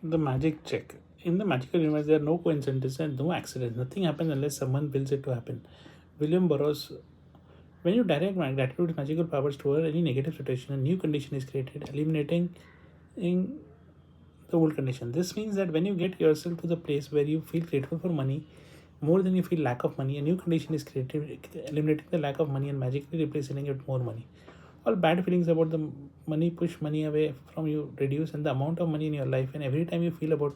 The magic check. In the magical universe, there are no coincidences and no accidents. Nothing happens unless someone wills it to happen. William Burroughs. When you direct gratitude's magical powers toward any negative situation, a new condition is created, eliminating in the old condition. This means that when you get yourself to the place where you feel grateful for money more than you feel lack of money, a new condition is created, eliminating the lack of money and magically replacing it with more money. All bad feelings about the money push money away from you, reduce, and the amount of money in your life. And every time you feel about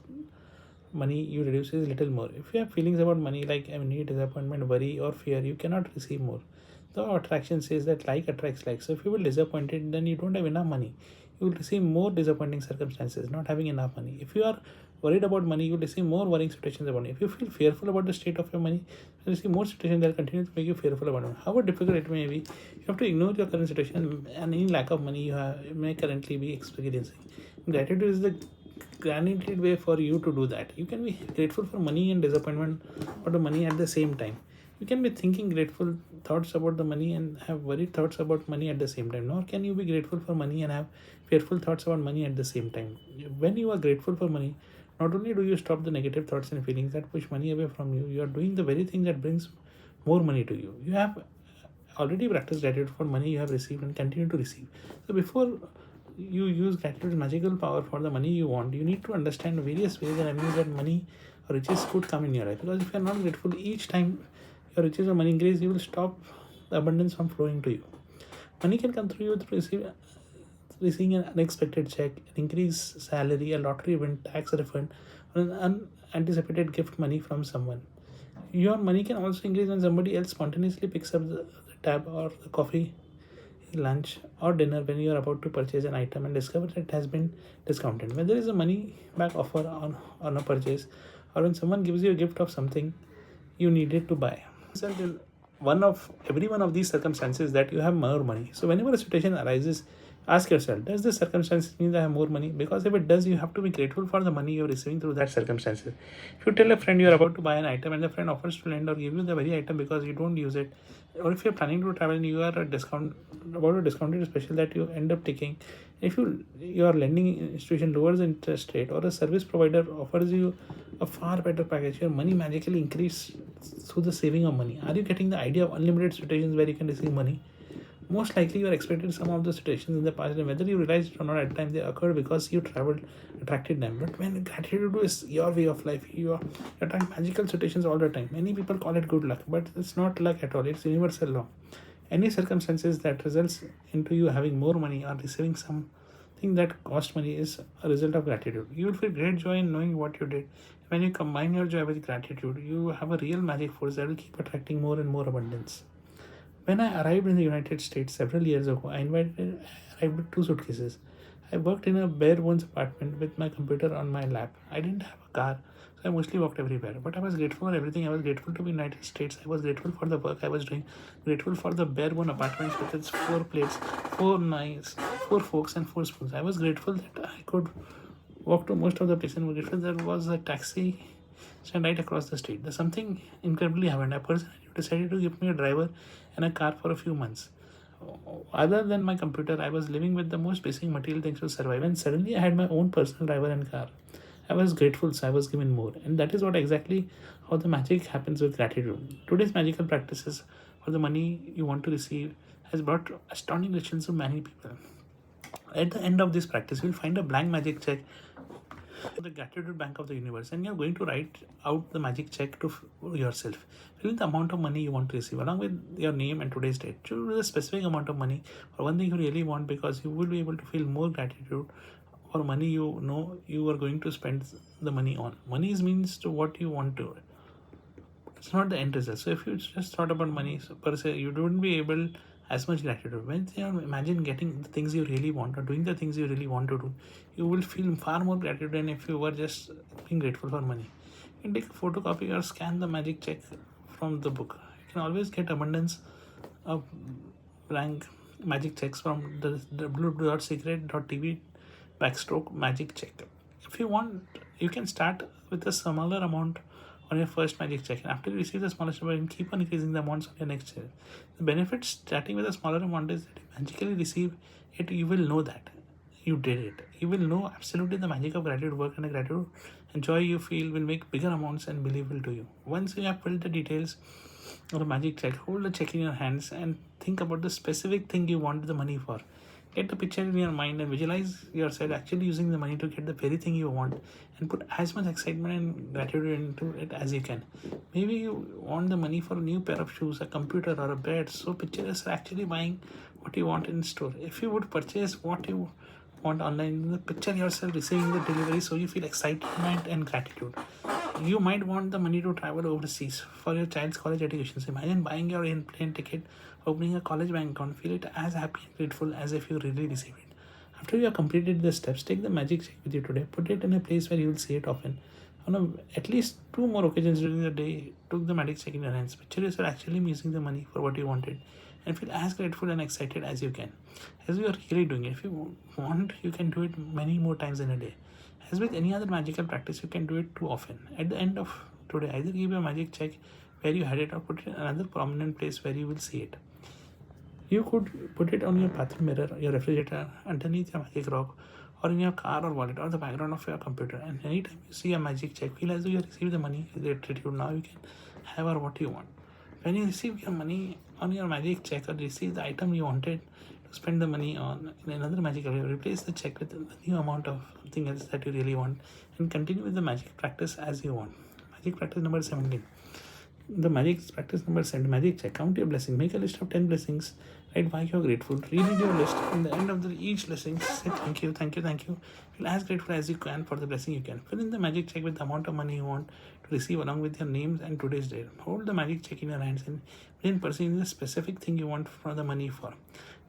money, you reduce is little more. If you have feelings about money like envy, disappointment, worry, or fear, you cannot receive more. The attraction says that like attracts like. So if you will disappointed, then you don't have enough money. You will receive more disappointing circumstances, not having enough money. If you are worried about money, you will receive more worrying situations about money. If you feel fearful about the state of your money, you will receive more situations that will continue to make you fearful about money. However difficult it may be, you have to ignore your current situation and any lack of money you may currently be experiencing. Gratitude is the granted way for you to do that. You can be grateful for money and disappointment for the money at the same time. You can be thinking grateful thoughts about the money and have worried thoughts about money at the same time. Nor can you be grateful for money and have fearful thoughts about money at the same time. When you are grateful for money, not only do you stop the negative thoughts and feelings that push money away from you, you are doing the very thing that brings more money to you. You have already practiced gratitude for money you have received and continue to receive. So before you use gratitude's magical power for the money you want, you need to understand various ways and avenues that money or riches could come in your life. Because if you are not grateful each time your riches or money increase, you will stop the abundance from flowing to you. Money can come through you through receiving an unexpected check, an increased salary, a lottery win, tax refund, or an unanticipated gift money from someone. Your money can also increase when somebody else spontaneously picks up the tab or the coffee, lunch, or dinner when you are about to purchase an item and discover that it has been discounted. When there is a money back offer on a purchase, or when someone gives you a gift of something you needed to buy. Result in one of every one of these circumstances that you have more money. So whenever a situation arises, ask yourself, does this circumstance mean that I have more money? Because if it does, you have to be grateful for the money you're receiving through that circumstances. If you tell a friend you're about to buy an item and the friend offers to lend or give you the very item because you don't use it, or if you're planning to travel and you are a discount about a discounted special that you end up taking, if your lending institution lowers the interest rate or a service provider offers you a far better package, your money magically increase through the saving of money. Are you getting the idea of unlimited situations where you can receive money? Most likely you are expected some of the situations in the past, and whether you realized it or not at the time, they occurred because you traveled, attracted them. But when gratitude is your way of life, you attract magical situations all the time. Many people call it good luck, but it's not luck at all. It's universal law. Any circumstances that results into you having more money or receiving something that cost money is a result of gratitude. You will feel great joy in knowing what you did. When you combine your joy with gratitude, you have a real magic force that will keep attracting more and more abundance. When I arrived in the United States several years ago, arrived with two suitcases. I worked in a bare bones apartment with my computer on my lap. I didn't have a car, so I mostly walked everywhere. But I was grateful for everything. I was grateful to be in the United States. I was grateful for the work I was doing. Grateful for the bare bone apartments with its four plates, four knives, four forks, and four spoons. I was grateful that I could walk to most of the places. And grateful there was a taxi stand right across the street. There's something incredibly happened. A person decided to give me a driver and a car for a few months. Other than my computer, I was living with the most basic material things to survive, and suddenly I had my own personal driver and car. I was grateful, so I was given more, and that is what exactly how the magic happens with gratitude. Today's magical practices for the money you want to receive has brought astounding riches to many people. At the end of this practice, you'll find a blank magic check to the gratitude bank of the universe, and you're going to write out the magic check to yourself. Fill in the amount of money you want to receive along with your name and today's date. Choose a specific amount of money for one thing you really want, because you will be able to feel more gratitude for money you know you are going to spend the money on. Money is means to what you want to. It's not the end result. So if you just thought about money per se, you don't be able as much gratitude. When you imagine getting the things you really want or doing the things you really want to do, you will feel far more gratitude than if you were just being grateful for money. You can take a photocopy or scan the magic check from the book. You can always get abundance of blank magic checks from the www.secret.tv backstroke magic check. If you want, you can start with a smaller amount on your first magic check, and after you receive the smallest amount, you can keep on increasing the amounts on your next check. The benefit starting with a smaller amount is that you magically receive it. You will know that you did it. You will know absolutely the magic of gratitude work, and the gratitude and joy you feel will make bigger amounts and believable to you. Once you have filled the details of a magic check, hold the check in your hands and think about the specific thing you want the money for. Get the picture in your mind and visualize yourself actually using the money to get the very thing you want, and put as much excitement and gratitude into it as you can. Maybe you want the money for a new pair of shoes, a computer, or a bed. So picture yourself actually buying what you want in store. If you would purchase what you want online, picture yourself receiving the delivery so you feel excitement and gratitude. You might want the money to travel overseas for your child's college education. So imagine buying your plane ticket, opening a college bank account, feel it as happy and grateful as if you really received it. After you have completed the steps, take the magic check with you today. Put it in a place where you will see it often. At least 2 more occasions during the day, took the magic check in your hands. Picture yourself actually using the money for what you wanted, and feel as grateful and excited as you can, as you are really doing it. If you want, you can do it many more times in a day. As with any other magical practice, you can do it too often. At the end of today, either give your magic check where you had it, or put it in another prominent place where you will see it. You could put it on your bathroom mirror, your refrigerator, underneath your magic rock, or in your car or wallet, or the background of your computer. And anytime you see a magic check, feel as though you receive the money with gratitude. Now you can have or what you want. When you receive your money on your magic check, or receive the item you wanted to spend the money on in another magical way, replace the check with the new amount of something else that you really want, and continue with the magic practice as you want. Magic practice number 17. The magic practice number 7, magic check. Count your blessings. Make a list of 10 blessings. Write why you're grateful. Reread your list. In the end of each blessing, say thank you, thank you, thank you. Feel as grateful as you can for the blessing you can. Fill in the magic check with the amount of money you want to receive along with your names and today's date. Hold the magic check in your hands and begin pursuing the specific thing you want for the money for.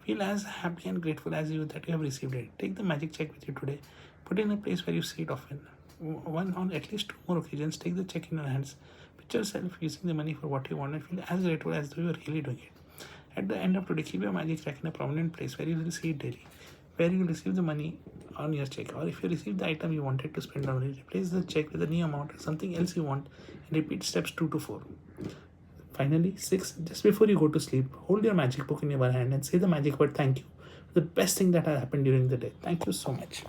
Feel as happy and grateful as you that you have received it. Take the magic check with you today. Put it in a place where you see it often. One on at least 2 more occasions, take the check in your hands. Picture yourself using the money for what you want and feel as grateful as though you are really doing it. At the end of today, keep your magic check in a prominent place where you will see it daily, where you will receive the money on your check. Or if you receive the item you wanted to spend on it, replace the check with a new amount or something else you want, and repeat steps 2 to 4. Finally, 6. Just before you go to sleep, hold your magic book in your hand and say the magic word thank you. The best thing that has happened during the day. Thank you so much.